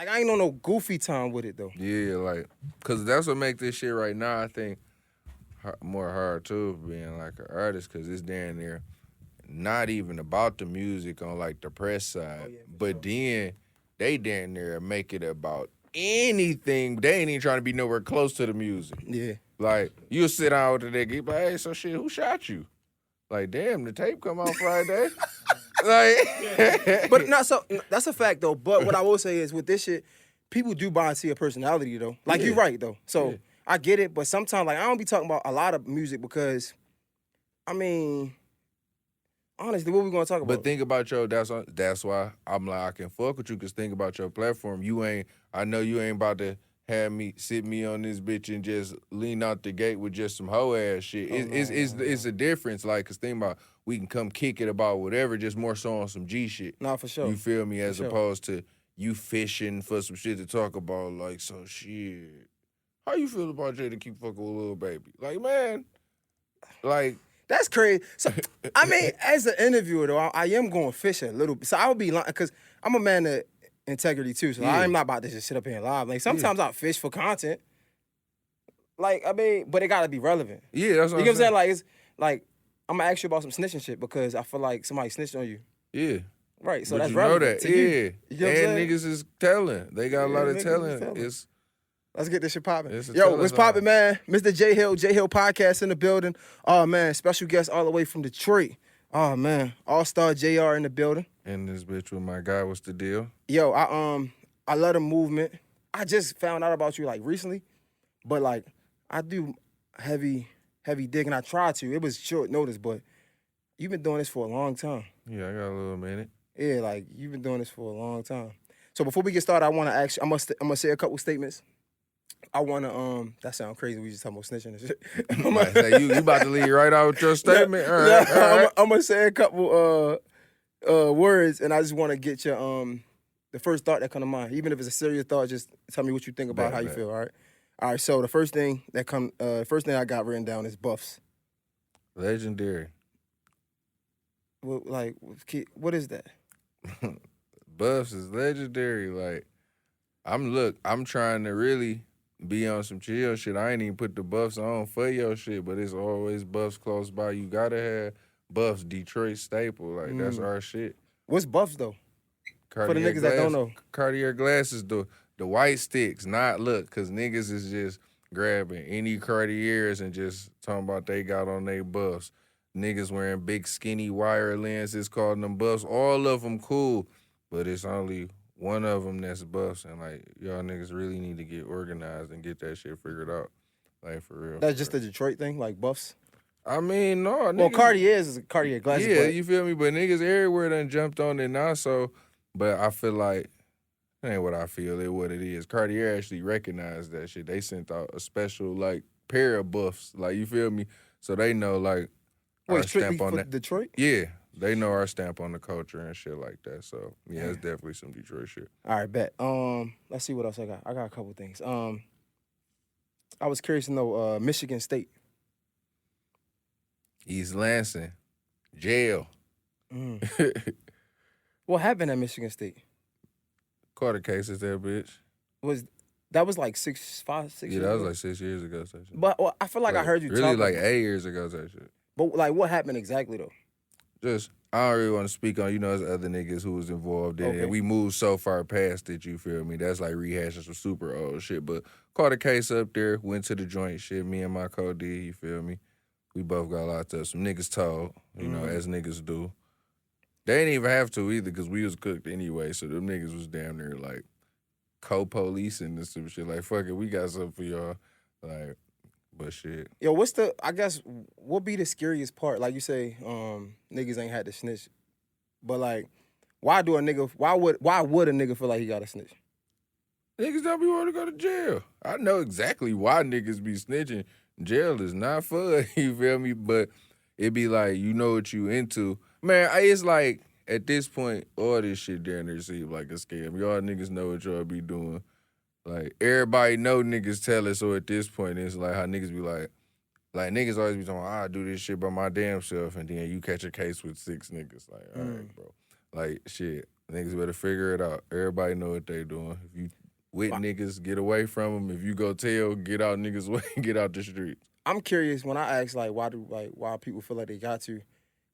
Like, I ain't on no goofy time with it, though. Yeah, like, because that's what make this shit right now, I think, more hard, too, being, like, an artist, because it's damn near not even about the music on, like, the press side. But then they damn near make it about anything. They ain't even trying to be nowhere close to the music. Yeah. Like, you'll sit down with the nigga, be like, hey, so shit, who shot you? Like, damn, the tape come out Friday. Like, but not so. That's a fact though. But what I will say is with this shit, people do buy and see a personality though. Like you're right though. So I get it. But sometimes like I don't be talking about a lot of music because, I mean, honestly, what we gonna talk about? But think about that's why I'm like I can fuck with you because think about your platform. I know you ain't about to have me sit me on this bitch and just lean out the gate with just some hoe ass shit. It's a difference. Like, cause think about we can come kick it about whatever, just more so on some G shit. Nah, for sure. You feel me? As opposed to you fishing for some shit to talk about. Like, so shit. How you feel about Jada keep fucking with Lil Baby? Like, man, like. That's crazy. So, I mean, as an interviewer, though, I am going fishing a little bit. So I would be lying, because I'm a man of integrity, too. So I'm not about to just sit up here and lie. Like, sometimes I fish for content. Like, I mean, but it got to be relevant. Yeah, that's what you know what I'm saying? Like, it's like, I'm going to ask you about some snitching shit because I feel like somebody snitched on you. Yeah. Right, so but that's you relevant know that. to you. You know what I'm saying? Niggas is telling. They got a lot of telling. Let's get this shit popping. Yo, what's popping, man? Mr. J Hill Podcast in the building. Oh, man, special guest all the way from Detroit. Oh, man, AllStar JR in the building. And this bitch with my guy, what's the deal? Yo, I love the movement. I just found out about you, like, recently. But, like, I do heavy digging. I try to. It was short notice, but you've been doing this for a long time. Yeah, I got a little minute. Yeah, like, you've been doing this for a long time. So before we get started, I want to ask you, I'm gonna say a couple statements. I want to, that sounds crazy. We just talking about snitching and shit. Say, you about to leave right out with your statement? All right. I'm going to say a couple words, and I just want to get your, the first thought that come to mind. Even if it's a serious thought, just tell me what you think about how you feel, all right? All right, so the first thing I got written down is Buffs. Legendary. What is that? Buffs is legendary. Like, I'm trying to really be on some chill shit. I ain't even put the Buffs on for your shit, but it's always Buffs close by. You gotta have Buffs, Detroit staple. Like, that's our shit. What's Buffs, though? Cartier for the niggas that don't know. Cartier glasses, the white sticks, not look, because niggas is just grabbing any Cartiers and just talking about they got on they Buffs. Niggas wearing big skinny wire lenses, calling them Buffs. All of them cool, but it's only one of them that's Buffs, and like y'all niggas really need to get organized and get that shit figured out, like for real. That's just a Detroit thing, like Buffs. I mean, no. Niggas, well, Cartier's is a Cartier glasses. Yeah, you feel me? But niggas everywhere done jumped on it now. So, but I feel like that ain't what I feel. It what it is. Cartier actually recognized that shit. They sent out a special like pair of Buffs. Like you feel me? So they know like our stamp on that. Detroit. Yeah. They know our stamp on the culture and shit like that. So, yeah, it's definitely some Detroit shit. All right, bet. Let's see what else I got. I got a couple things. I was curious to know, Michigan State. East Lansing. Jail. What happened at Michigan State? Caught a case of that bitch. That was like 6 years ago? Yeah, that was like 6 years ago. But I feel like I heard you talk. Really like 8 years ago, that shit. But like what happened exactly, though? Just, I don't really want to speak on, there's other niggas who was involved in it. And we moved so far past it, you feel me? That's like rehashing some super old shit. But caught a case up there, went to the joint shit, me and my co-D, you feel me? We both got locked up. Some niggas told, as niggas do. They didn't even have to either because we was cooked anyway. So them niggas was damn near like co-policing and some shit. Like, fuck it, we got something for y'all. Like, but shit. Yo, what be the scariest part? Like you say, niggas ain't had to snitch. But like, why would a nigga feel like he got to snitch? Niggas don't be wanting to go to jail. I know exactly why niggas be snitching. Jail is not fun, you feel me? But it be like, you know what you into. Man, it's like, at this point, all this shit down there seems like a scam. Y'all niggas know what y'all be doing. Like, everybody know niggas tell us, so at this point, it's like how niggas be like niggas always be talking, I do this shit by my damn self, and then you catch a case with 6 niggas. Like, all right, bro. Like, shit. Niggas better figure it out. Everybody know what they doing. If you with niggas, get away from them. If you go tell, get out niggas' way, get out the streets. I'm curious when I ask why people feel like they got to,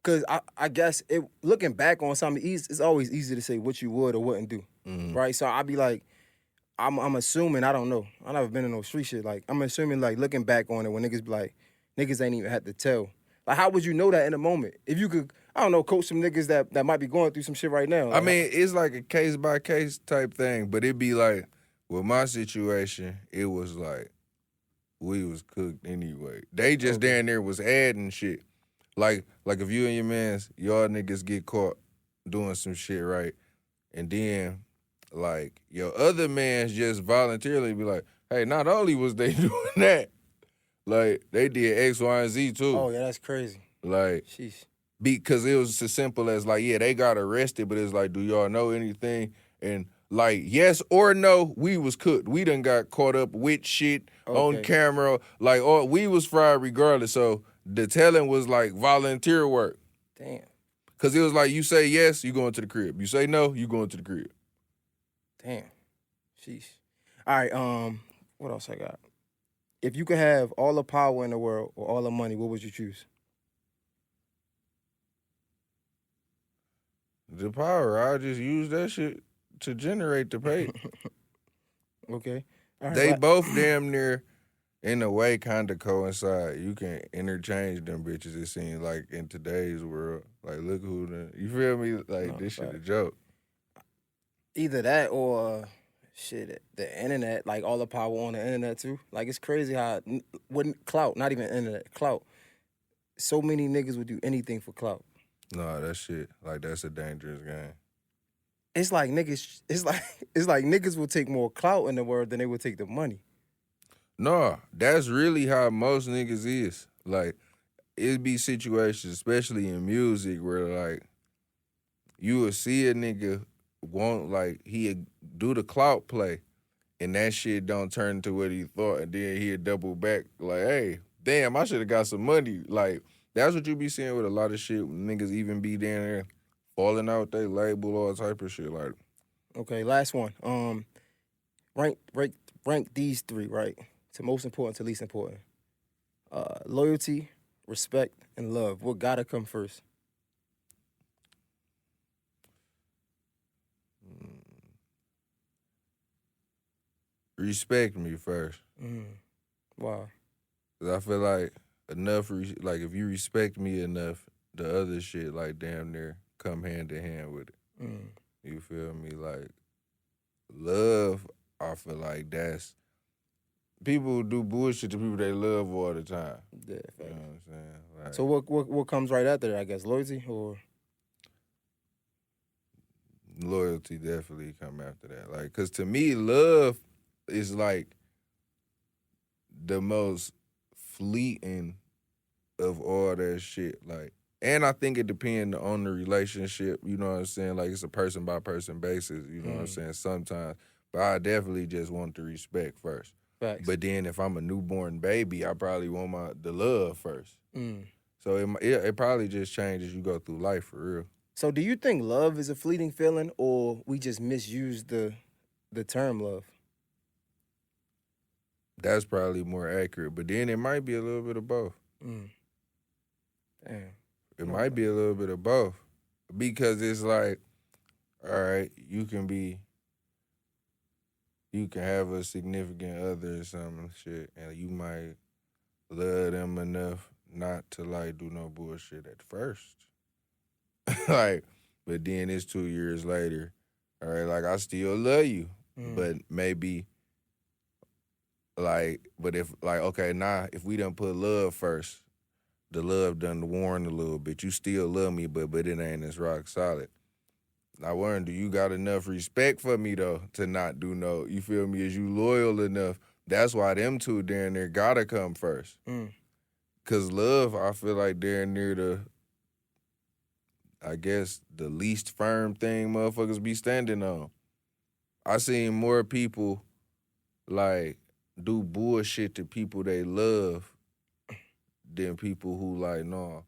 because I guess looking back on something, it's always easy to say what you would or wouldn't do, right? So I'd be like, I'm assuming, I don't know, I never been in no street shit. Like I'm assuming looking back on it when niggas be like, niggas ain't even had to tell. Like how would you know that in a moment? If you could, I don't know, coach some niggas that might be going through some shit right now. I mean, it's like a case by case type thing, but it'd be like with my situation, it was like we was cooked anyway. They just down there was adding shit. Like if you and your mans, y'all niggas get caught doing some shit, right? And then like your other mans just voluntarily be like, hey, not only was they doing that, like they did X, Y, and Z too. Oh yeah, that's crazy. Like, sheesh. Because it was as simple as like, yeah, they got arrested, but it's like, do y'all know anything? And like, yes or no, we was cooked. We done got caught up with shit on camera. Like, we was fried regardless. So the telling was like volunteer work. Damn. Because it was like, you say yes, you going to the crib. You say no, you going to the crib. Damn. Sheesh. All right, what else I got? If you could have all the power in the world or all the money, what would you choose? The power, I just use that shit to generate the pay. Okay. All right, they both damn near, in a way, kind of coincide. You can interchange them bitches, it seems like, in today's world. Like, look who you feel me? Like, this shit a joke. Either that or, the internet, like all the power on the internet, too. Like, it's crazy how, clout, not even internet, clout. So many niggas would do anything for clout. No, that shit, like, that's a dangerous game. It's like niggas, it's like niggas will take more clout in the world than they would take the money. No, that's really how most niggas is. Like, it be situations, especially in music, where, like, you will see a nigga he'd do the clout play, and that shit don't turn into what he thought, and then he'd double back, like, hey, damn, I should have got some money. Like, that's what you be seeing with a lot of shit. Niggas even be down there falling out they label, all type of shit. Like, okay, last one. Rank these three, right? To most important to least important. Loyalty, respect, and love. What gotta come first? Respect me first. Wow. Cause I feel like like if you respect me enough, the other shit like damn near come hand in hand with it. You feel me? Like love, I feel like that's people who do bullshit to people they love all the time. Yeah, you know what I'm saying? Like, so what comes right after that, I guess? Loyalty or loyalty definitely come after that. Like, cause to me, love is like the most fleeting of all that shit. Like, and I think it depends on the relationship, you know what I'm saying? Like, it's a person by person basis, you know what I'm saying, sometimes. But I definitely just want the respect first. Facts. But then if I'm a newborn baby, I probably want the love first. So it probably just changes as you go through life, for real. So do you think love is a fleeting feeling, or we just misuse the term love? That's probably more accurate. But then it might be a little bit of both. Damn. It might be a little bit of both. Because it's like, all right, you can have a significant other or some shit, and you might love them enough not to, like, do no bullshit at first. Like, but then it's 2 years later, all right, like, I still love you, but maybe, like, but if, like, okay, if we done put love first, the love done worn a little bit. You still love me, but it ain't as rock solid. I wonder, do you got enough respect for me, though, to not do no, you feel me? Is you loyal enough? That's why them two down there gotta come first. Because love, I feel like they're near the, I guess, the least firm thing motherfuckers be standing on. I seen more people, like, do bullshit to people they love than people who, like, no,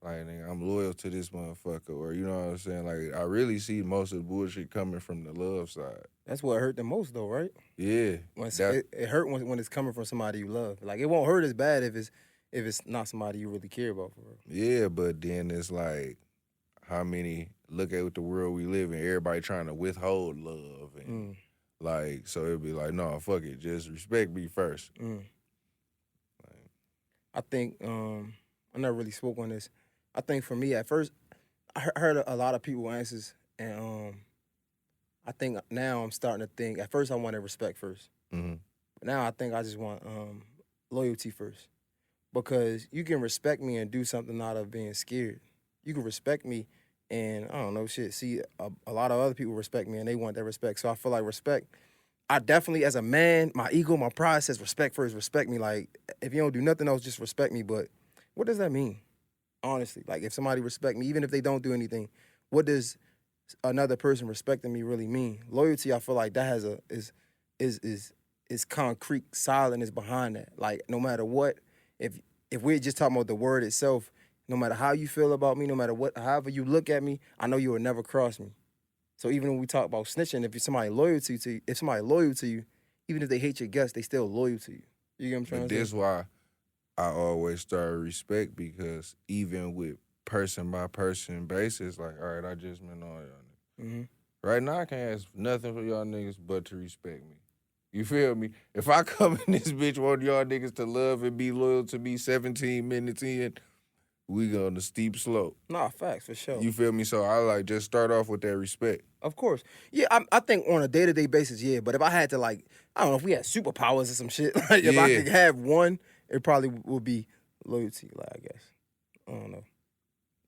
Like, nigga, I'm loyal to this motherfucker, or you know what I'm saying? Like, I really see most of the bullshit coming from the love side. That's what hurt the most, though, right? Yeah, It hurt when it's coming from somebody you love. Like, it won't hurt as bad if it's not somebody you really care about for real. Yeah, but then it's like, how many look at what the world we live in? Everybody trying to withhold love, and like, so it'd be like, no, fuck it, just respect me first. Like, I think I never really spoke on this. I think for me at first, I heard a lot of people answers, and I think now I'm starting to think. At first, I wanted respect first. Mm-hmm. But now I think I just want loyalty first, because you can respect me and do something out of being scared. You can respect me and I don't know shit. See, a lot of other people respect me and they want that respect. So I feel like respect. I definitely, as a man, my ego, my pride says respect first. Respect me. Like, if you don't do nothing else, just respect me. But what does that mean? Honestly, like, if somebody respect me, even if they don't do anything, what does another person respecting me really mean? Loyalty, I feel like that has is concrete, solid is behind that. Like, no matter what, if we're just talking about the word itself, no matter how you feel about me, no matter what, however you look at me, I know you will never cross me. So even when we talk about snitching, if somebody loyal to you, even if they hate your guts, they still loyal to you. You get what I'm trying to say? That's why I always start with respect, because even with person by person basis, like, all right, I just met all y'all niggas. Right now, I can't ask nothing for y'all niggas but to respect me. You feel me? If I come in this bitch want y'all niggas to love and be loyal to me 17 minutes in, we go on the steep slope. Nah, facts, for sure. You feel me? So I like just start off with that respect. Of course. Yeah, I think on a day-to-day basis, yeah. But if I had to, like, I don't know, if we had superpowers or some shit, like, if I could have one, it probably would be loyalty, like, I guess. I don't know.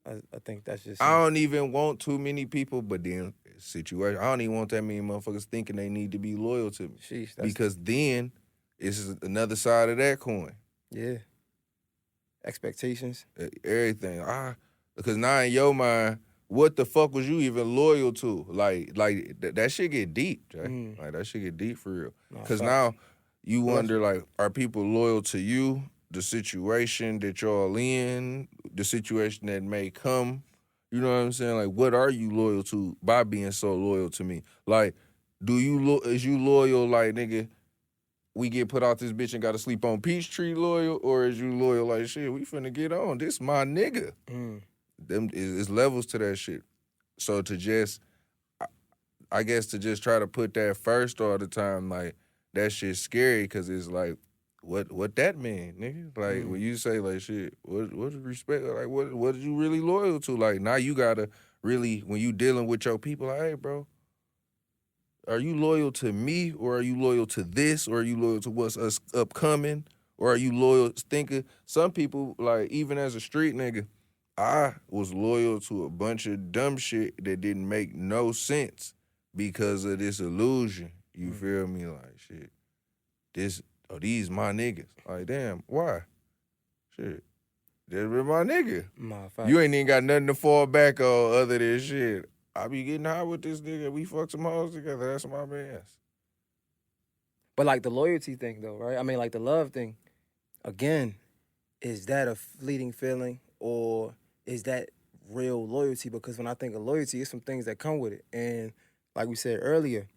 I think that's just... I don't even want too many people, but then situation, I don't even want that many motherfuckers thinking they need to be loyal to me. Sheesh, because then it's another side of that coin. Yeah. Expectations. Everything. Because now in your mind, what the fuck was you even loyal to? Like that shit get deep, Jay. Like, that shit get deep for real. Because now you wonder, like, are people loyal to you, the situation that y'all in, the situation that may come? You know what I'm saying? Like, what are you loyal to by being so loyal to me? Like, is you loyal, like, nigga, we get put out this bitch and gotta sleep on Peachtree loyal, or is you loyal like, shit, we finna get on, this my nigga? Them is levels to that shit. So to just, I guess to just try to put that first all the time, like, that shit's scary, because it's like, what that mean, nigga? Like, when you say, like, shit, what is respect? Like, what are you really loyal to? Like, now you gotta really, when you dealing with your people, like, hey, bro, are you loyal to me, or are you loyal to this, or are you loyal to what's us upcoming, or are you loyal thinking? Some people, like, even as a street nigga, I was loyal to a bunch of dumb shit that didn't make no sense because of this illusion. You feel me? Like, shit, these my niggas. Like, damn, why? Shit, they're my nigga. You ain't even got nothing to fall back on other than shit. I be getting high with this nigga. We fuck some hoes together. That's my mans. But, like, the loyalty thing, though, right? I mean, like, the love thing, again, is that a fleeting feeling, or is that real loyalty? Because when I think of loyalty, it's some things that come with it. And like we said earlier,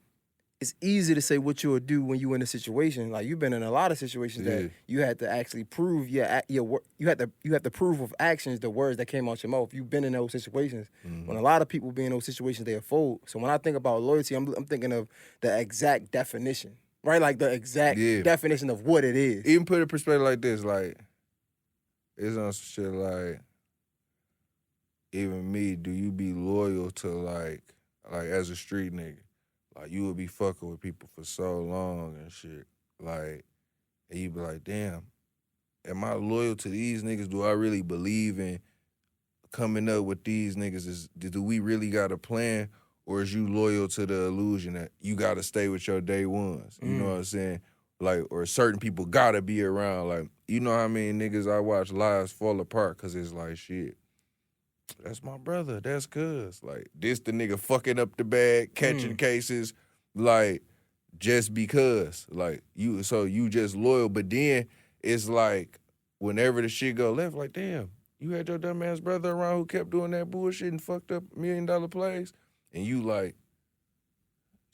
it's easy to say what you would do when you in a situation. Like, you've been in a lot of situations that you had to actually prove you had to prove with actions the words that came out your mouth. You've been in those situations. When a lot of people be in those situations, they fold. So when I think about loyalty, I'm thinking of the exact definition, right? Like, the exact definition of what it is. Even put it in perspective like this, like, it's on some shit like, even me, do you be loyal to, like as a street nigga? Like, you would be fucking with people for so long and shit. Like, and you be like, damn, am I loyal to these niggas? Do I really believe in coming up with these niggas? Do we really got a plan? Or is you loyal to the illusion that you got to stay with your day ones? You know what I'm saying? Like, or certain people got to be around. Like, you know how many niggas I watch lives fall apart because it's like, shit, that's my brother. That's cuz. Like, this the nigga fucking up the bag, catching cases, like, just because. Like, so you just loyal. But then it's like, whenever the shit go left, like, damn, You had your dumb ass brother around who kept doing that bullshit and fucked up $1 million plays, and you like,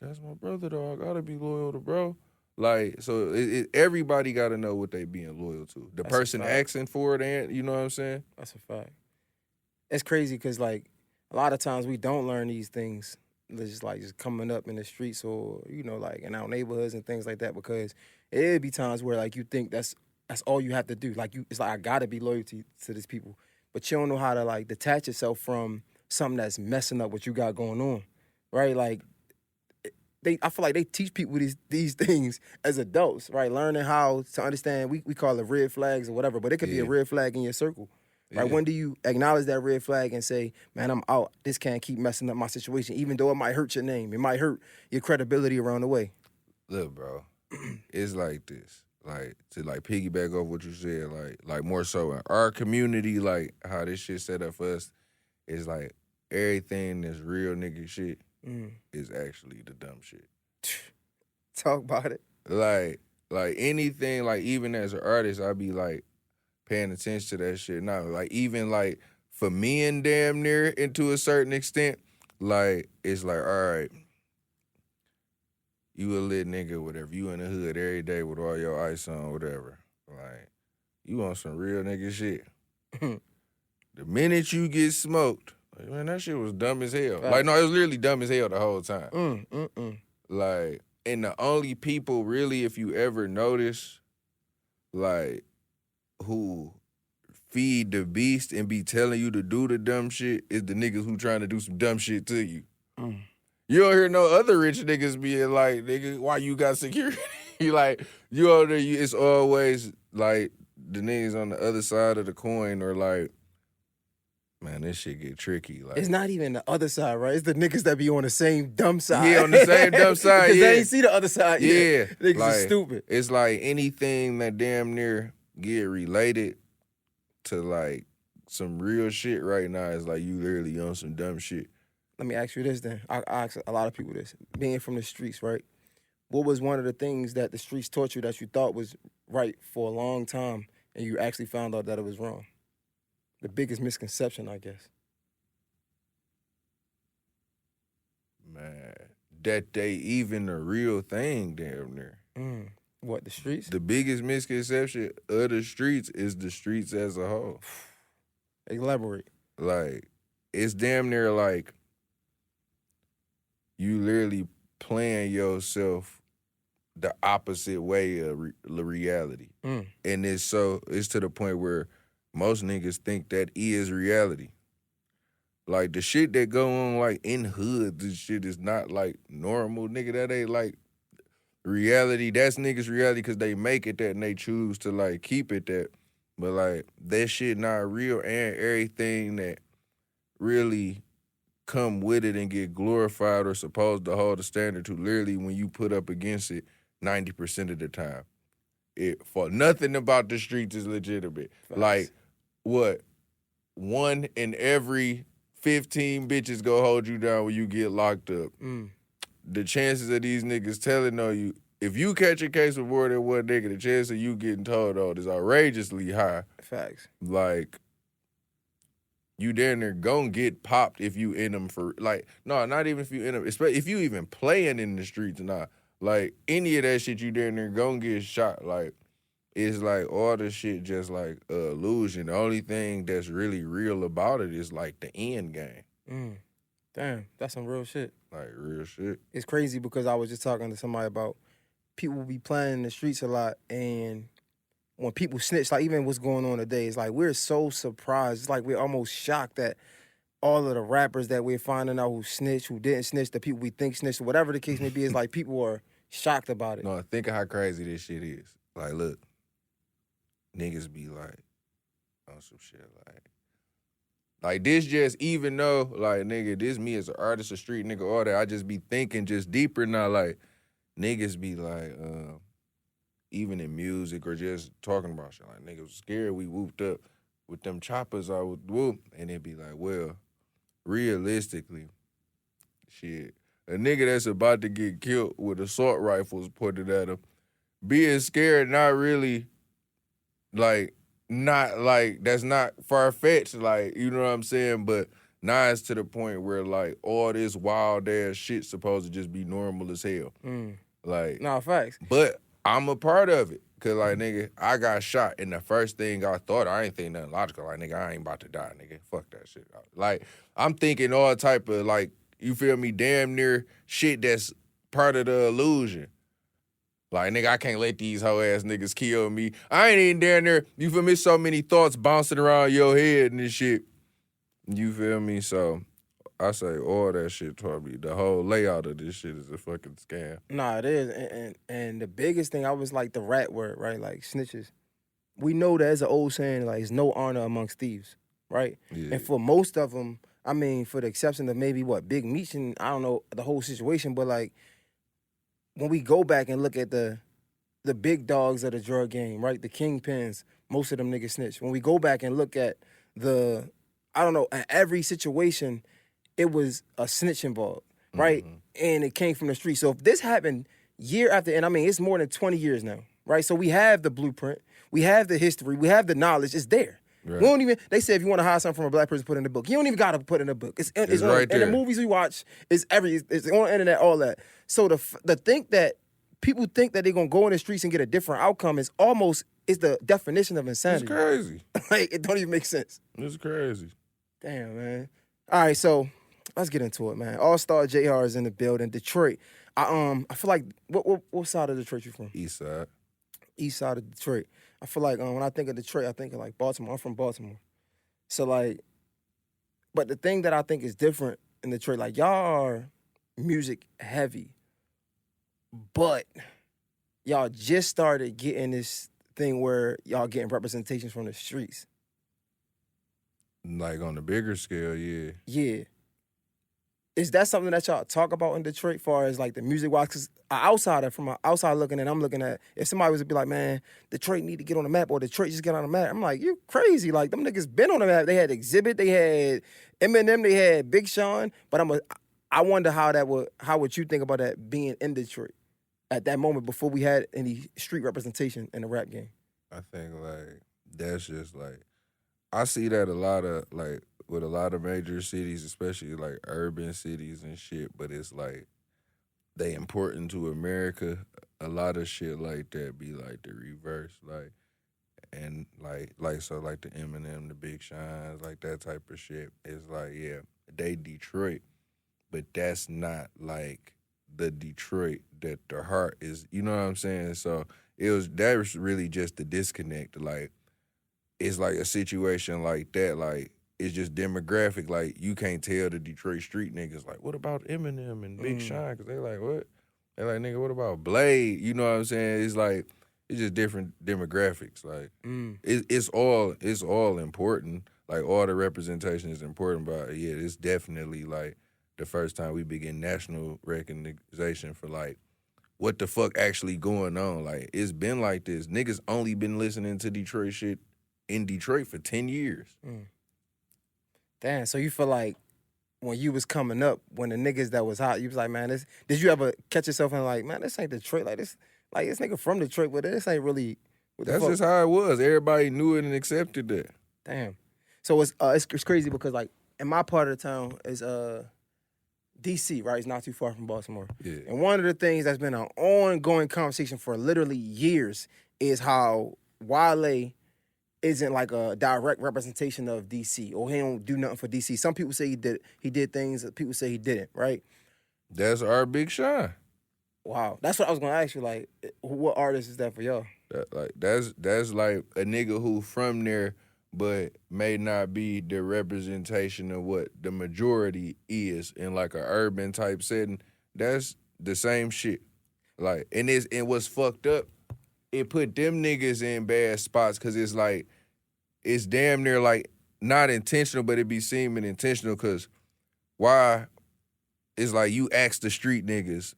that's my brother, though. I gotta be loyal to bro. Like, so everybody gotta know what they being loyal to. The That's a person fact. asking for it, and you know what I'm saying? That's a fact. It's crazy because like a lot of times we don't learn these things just coming up in the streets or like in our neighborhoods and things like that, because it'd be times where like you think that's all you have to do. Like it's like I gotta be loyal to these people, but you don't know how to like detach yourself from something that's messing up what you got going on, right? Like I feel like they teach people these things as adults, right? Learning how to understand, we call it red flags or whatever, but it could be a red flag in your circle, right? Yeah. When do you acknowledge that red flag and say, man, I'm out. This can't keep messing up my situation, even though it might hurt your name. It might hurt your credibility around the way. Look, bro, it's like this. Like, to like piggyback off what you said, like more so in our community, like how this shit set up for us is like everything that's real nigga shit is actually the dumb shit. Talk about it. Like anything, like even as an artist, I be like paying attention to that shit now. Like even like for men damn near and to a certain extent, like it's like, all right, you a lit nigga, whatever. You in the hood every day with all your ice on, whatever. Like, you on some real nigga shit. The minute you get smoked, like, man, that shit was dumb as hell. Like, no, it was literally dumb as hell the whole time. Like, and the only people really, if you ever notice, like, who feed the beast and be telling you to do the dumb shit is the niggas who trying to do some dumb shit to you. You don't hear no other rich niggas being like, nigga, why you got security? Like, you over there, it's always like the niggas on the other side of the coin or like, man, this shit get tricky. Like, it's not even the other side, right? It's the niggas that be on the same dumb side. Yeah, on the same dumb side, Because yeah. they ain't see the other side yet. Yeah. Niggas like, is stupid. It's like anything that damn near get related to like some real shit right now is like you literally on some dumb shit. Let me ask you this then. I ask a lot of people this. Being from the streets, right? What was one of the things that the streets taught you that you thought was right for a long time and you actually found out that it was wrong? The biggest misconception, I guess. Man, that they even a real thing damn near. What, the streets? The biggest misconception of the streets is the streets as a whole. Elaborate. Like, it's damn near like you literally playing yourself the opposite way of reality. And it's to the point where most niggas think that is reality. Like, the shit that go on, like, in hoods, this shit is not, like, normal, nigga. That ain't, like, reality. That's niggas' reality because they make it that and they choose to, like, keep it that. But, like, that shit not real, and everything that really come with it and get glorified or supposed to hold a standard to, literally, when you put up against it 90% of the time, for nothing about the streets is legitimate. Facts. Like, what? 1 in every 15 bitches go hold you down when you get locked up. The chances of these niggas telling on you, if you catch a case with more than one nigga, the chance of you getting told on is outrageously high. Facts. Like, you damn near gon' get popped if you in them for, like, no, not even if you in them, especially if you even playing in the streets or not. Like, any of that shit, you damn near gon' get shot. Like, it's like all the shit just like illusion. The only thing that's really real about it is like the end game. Damn, that's some real shit. Like real shit. It's crazy because I was just talking to somebody about people be playing in the streets a lot, and when people snitch, like even what's going on today, it's like we're so surprised. It's like we're almost shocked that all of the rappers that we're finding out who snitch, who didn't snitch, the people we think snitched, whatever the case may be, it's like people are shocked about it. No, think of how crazy this shit is. Like, look. Niggas be like, on some shit like this just, even though, like, nigga, this me as an artist, a street nigga, all that, I just be thinking just deeper now, like, niggas be like, even in music or just talking about shit, like, niggas was scared we whooped up with them choppers I would whoop, and it be like, well, realistically, shit, a nigga that's about to get killed with assault rifles pointed at him, being scared not really, like, not like that's not far fetched, like, you know what I'm saying? But now it's to the point where like all this wild ass shit supposed to just be normal as hell. Like, nah, facts. But I'm a part of it. Cause like nigga, I got shot and the first thing I thought, I ain't think nothing logical. Like nigga, I ain't about to die, nigga. Fuck that shit. Like I'm thinking all type of like, you feel me, damn near shit that's part of the illusion. Like, nigga, I can't let these hoe ass niggas kill me. I ain't even down there. You feel me? So many thoughts bouncing around your head and this shit. You feel me? So I say all that shit taught me. The whole layout of this shit is a fucking scam. Nah, it is. And the biggest thing, I was like the rat word, right? Like snitches. We know there's an old saying, like, it's no honor amongst thieves, right? Yeah. And for most of them, I mean, for the exception of maybe Big Meech and I don't know the whole situation, but like when we go back and look at the big dogs of the drug game, right? The kingpins, most of them niggas snitch. When we go back and look at in every situation, it was a snitch involved, right? And it came from the street. So if this happened year after, and I mean, it's more than 20 years now, right? So we have the blueprint, we have the history, we have the knowledge, it's there. Right. We don't even, they say if you want to hide something from a black person, put it in the book. You don't even got to put it in the book. It's right there. In the movies we watch, it's on the internet, all that. So the think that people think that they're going to go in the streets and get a different outcome is the definition of insanity. It's crazy. Like, it don't even make sense. It's crazy. Damn, man. All right, so let's get into it, man. AllStar JR is in the building. Detroit. I feel like, what side of Detroit you from? East side. East side of Detroit. I feel like when I think of Detroit, I think of like Baltimore. I'm from Baltimore. So like, but the thing that I think is different in Detroit, like y'all are music heavy, but y'all just started getting this thing where y'all getting representations from the streets. Like on the bigger scale, yeah. Yeah. Is that something that y'all talk about in Detroit, far as like the music wise? Because from an outside looking in, I'm looking at, if somebody was to be like, man, Detroit need to get on the map, or Detroit just get on the map, I'm like, you crazy. Like, them niggas been on the map. They had Exhibit, they had Eminem, they had Big Sean. But I wonder how would you think about that being in Detroit at that moment before we had any street representation in the rap game? I think like that's just like, I see that a lot of like with a lot of major cities, especially like urban cities and shit, but it's like they important to America. A lot of shit like that be like the reverse, like, and like so like the Eminem, the Big Shines, like that type of shit. It's like, yeah, they Detroit, but that's not like the Detroit that the heart is, you know what I'm saying? So that was really just the disconnect. Like, it's like a situation like that, like, it's just demographic. Like, you can't tell the Detroit street niggas, like, what about Eminem and Big Sean? Because they like, what? They like, nigga, what about Blade? You know what I'm saying? It's like, it's just different demographics. Like, it's all important. Like, all the representation is important, but yeah, it's definitely like the first time we begin national recognition for like what the fuck actually going on. Like, it's been like this. Niggas only been listening to Detroit shit in Detroit for 10 years. Damn, so you feel like when you was coming up, when the niggas that was hot, you was like, man, did you ever catch yourself and like, man, this ain't Detroit, like this nigga from Detroit, but this ain't really what the That's fuck? just how it was. Everybody knew it and accepted that. Damn. So it's crazy because like in my part of the town is DC, right? It's not too far from Baltimore. Yeah. And one of the things that's been an ongoing conversation for literally years is how Wale isn't like a direct representation of DC, or he don't do nothing for DC. Some people say he did things, people say he didn't, right? That's our Big Sean. Wow. That's what I was gonna ask you, like, what artist is that for y'all? That's like a nigga who from there, but may not be the representation of what the majority is in like a urban type setting. That's the same shit. Like, and what's fucked up, it put them niggas in bad spots because it's like, it's damn near like not intentional, but it be seeming intentional because why? It's like you ask the street niggas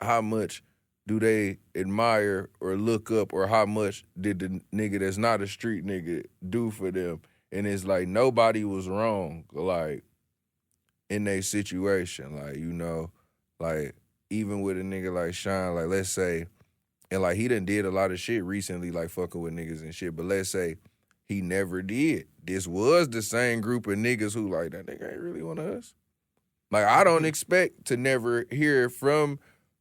how much do they admire or look up, or how much did the nigga that's not a street nigga do for them? And it's like nobody was wrong, like, in their situation. Like, you know, like, even with a nigga like Sean, like, let's say, and like he done did a lot of shit recently, like fucking with niggas and shit, but let's say he never did. This was the same group of niggas who like, that nigga ain't really one of us. Like, I don't expect to never hear from,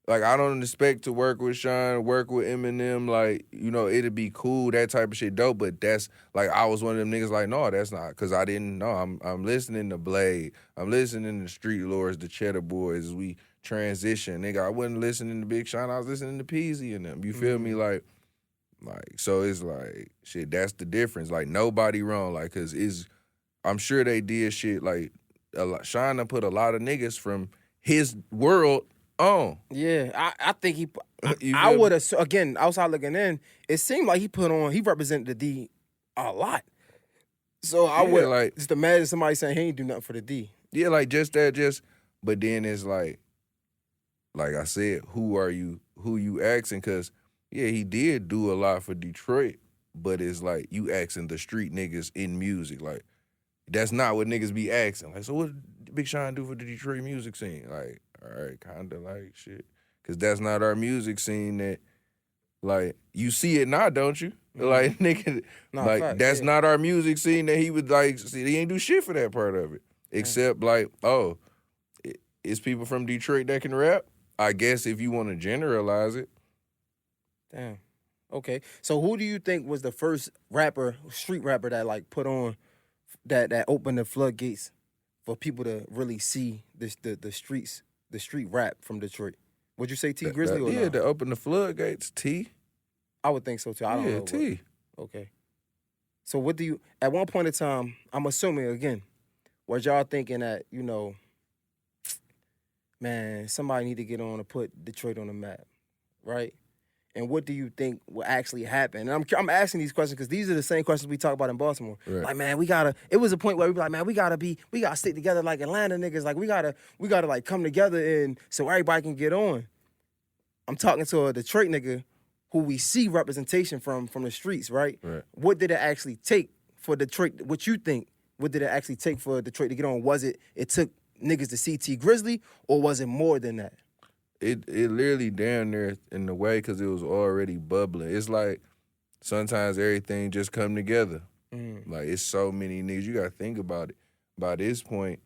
like, I don't expect to work with Sean, work with Eminem, like, you know, it'd be cool, that type of shit dope, but that's, like, I was one of them niggas like, no, that's not, because I didn't know. I'm listening to Blade. I'm listening to Street Lords, the Cheddar Boys, as we transition. Nigga, I wasn't listening to Big Sean, I was listening to Peasy and them. You feel me? Like, so it's like, shit, that's the difference. Like, nobody wrong, like, because I'm sure they did shit, like, Sean done put a lot of niggas from his world on. Yeah, I think he. I would have, again, outside looking in, it seemed like he represented the D a lot. So I would like just imagine somebody saying he ain't do nothing for the D. Yeah, like but then it's like I said, who you asking? Because yeah, he did do a lot for Detroit, but it's like you asking the street niggas in music, like. That's not what niggas be asking. Like, so what did Big Sean do for the Detroit music scene? Like, all right, kind of like shit. Because that's not our music scene that, like, you see it now, don't you? Like, nigga, like, that's not our music scene that he would, like, see, he ain't do shit for that part of it. Except, like, it's people from Detroit that can rap. I guess if you want to generalize it. Damn. Okay. So who do you think was the first street rapper that, like, put on that opened the floodgates for people to really see the street rap from Detroit? Would you say T Grizzly or yeah, no? to open the floodgates, T. I would think so too. I don't know. T. Okay. So what do you, at one point in time, I'm assuming again, was y'all thinking that, you know, man, somebody need to get on to put Detroit on the map, right? And what do you think will actually happen? And I'm asking these questions because these are the same questions we talk about in Baltimore. Right. Like, man, it was a point where we be like, man, we gotta stick together like Atlanta niggas. Like, we gotta like come together and so everybody can get on. I'm talking to a Detroit nigga who we see representation from the streets, right? What did it actually take for Detroit? What you think? What did it actually take for Detroit to get on? Was it took niggas to see T Grizzly, or was it more than that? It literally down there in the way because it was already bubbling. It's like sometimes everything just come together. Like, it's so many niggas. You got to think about it. By this point,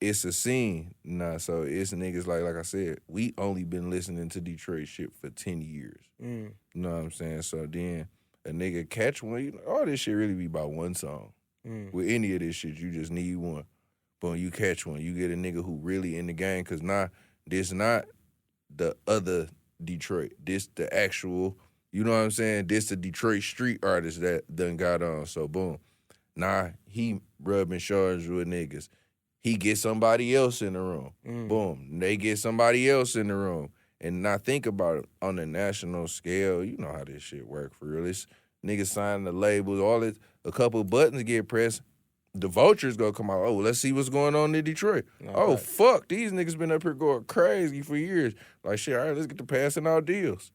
it's a scene. So it's niggas like I said, we only been listening to Detroit shit for 10 years. You know what I'm saying? So then a nigga catch one. You know, all this shit really be about one song. With any of this shit, you just need one. Boom, you catch one. You get a nigga who really in the game because this not the other Detroit. This the actual, you know what I'm saying? This the Detroit street artist that done got on. So boom. He rubbing shoulders with niggas. He get somebody else in the room. Boom. They get somebody else in the room. And now think about it on the national scale. You know how this shit work for real. It's niggas signing the labels, all this, a couple buttons get pressed. The vultures gonna come out. Oh, let's see what's going on in Detroit. Fuck, these niggas been up here going crazy for years. Like, shit, all right, let's get to passing out deals.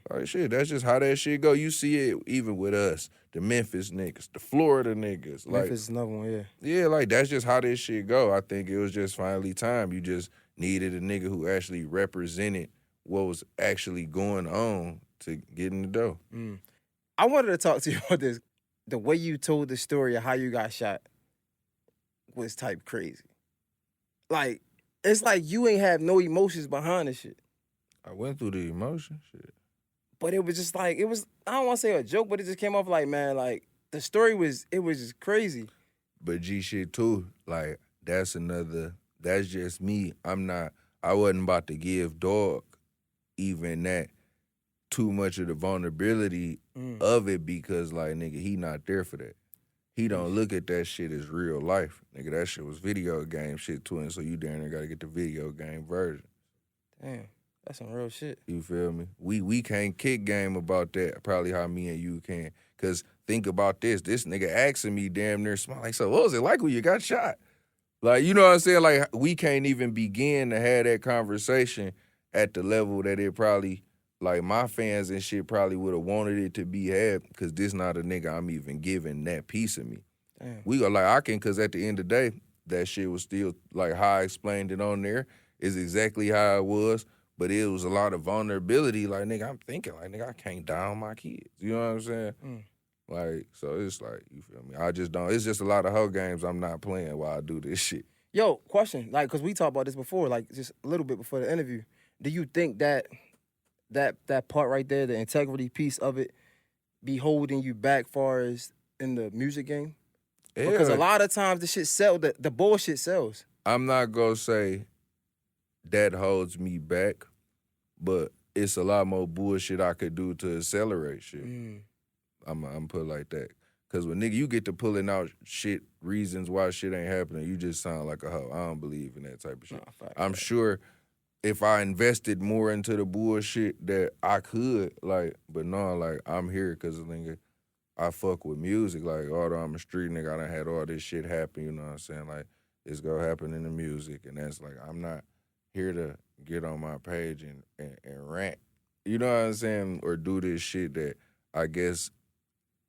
Like, shit, that's just how that shit go. You see it even with us, the Memphis niggas, the Florida niggas. Like, Memphis is another one, yeah. Yeah, like, that's just how this shit go. I think it was just finally time. You just needed a nigga who actually represented what was actually going on to get in the dough. I wanted to talk to you about this. The way you told the story of how you got shot was type crazy. Like, it's like you ain't have no emotions behind the shit. I went through the emotion shit. But it was just like, I don't want to say a joke, but it just came off like, man, like, the story was just crazy. But G shit too, like, that's just me. I wasn't about to give dog even that too much of the vulnerability of it because, like, nigga, he not there for that. He don't look at that shit as real life. Nigga, that shit was video game shit too, and so you down there gotta get the video game version. Damn, that's some real shit. You feel me? We can't kick game about that, probably how me and you can. Cause think about this nigga asking me damn near smile, like, so what was it like when you got shot? Like, you know what I'm saying? Like, we can't even begin to have that conversation at the level that it probably, like, my fans and shit probably would have wanted it to be had, because this not a nigga I'm even giving that piece of me. Damn. We go, like, because at the end of the day, that shit was still, like, how I explained it on there is exactly how it was, but it was a lot of vulnerability. Like, nigga, I'm thinking, like, nigga, I can't down my kids. You know what I'm saying? Like, so it's like, you feel me? I just don't. It's just a lot of hoe games I'm not playing while I do this shit. Yo, question, like, cause we talked about this before, like just a little bit before the interview. Do you think that part right there, the integrity piece of it, be holding you back far as in the music game? Yeah. Because a lot of times the shit sells, the bullshit sells. I'm not gonna say that holds me back, but it's a lot more bullshit I could do to accelerate shit. I'm put it like that. Cause when nigga, you get to pulling out shit, reasons why shit ain't happening, you just sound like a hoe. I don't believe in that type of shit. I'm sure if I invested more into the bullshit that I could, like, but no, like, I'm here cause nigga, I fuck with music. Like, although I'm a street nigga, I done had all this shit happen, you know what I'm saying? Like, it's gonna happen in the music, and that's like, I'm not here to get on my page and rant. You know what I'm saying? Or do this shit that I guess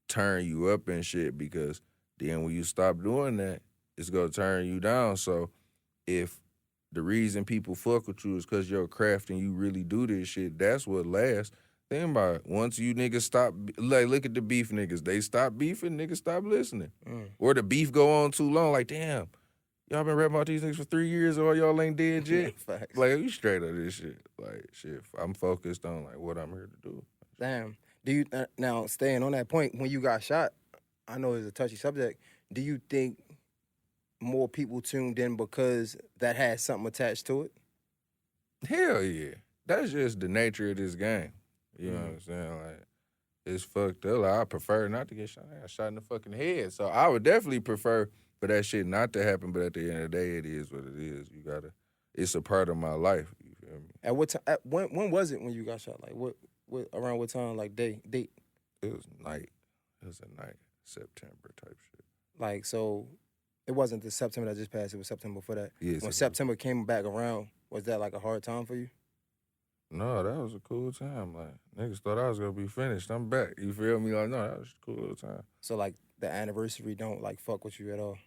turn you up and shit, because then when you stop doing that, it's gonna turn you down. So if the reason people fuck with you is because you're craft and you really do this shit, that's what lasts. Think about it. Once you niggas stop, like, look at the beef niggas. They stop beefing, niggas stop listening. Or the beef go on too long, like, damn, y'all been rapping about these niggas for 3 years or y'all ain't dead yet? Facts. Like, you straight up this shit. Like, shit, I'm focused on, like, what I'm here to do. Damn. Do you, now, staying on that point, when you got shot, I know it's a touchy subject, do you think more people tuned in because that had something attached to it? Hell yeah. That's just the nature of this game. You know what I'm saying? Like, it's fucked up. Like, I prefer not to get shot. I got shot in the fucking head. So I would definitely prefer for that shit not to happen, but at the end of the day, it is what it is. You gotta, it's a part of my life. You feel me? At what time, when was it when you got shot? Like, what around what time, like, date? It was night. It was a night, September type shit. Like, so it wasn't the September that just passed, it was September before that. Yeah, when September came back around, was that like a hard time for you? No, that was a cool time. Like, niggas thought I was gonna be finished. I'm back. You feel me? Like, no, that was a cool little time. So, like, the anniversary don't, like, fuck with you at all?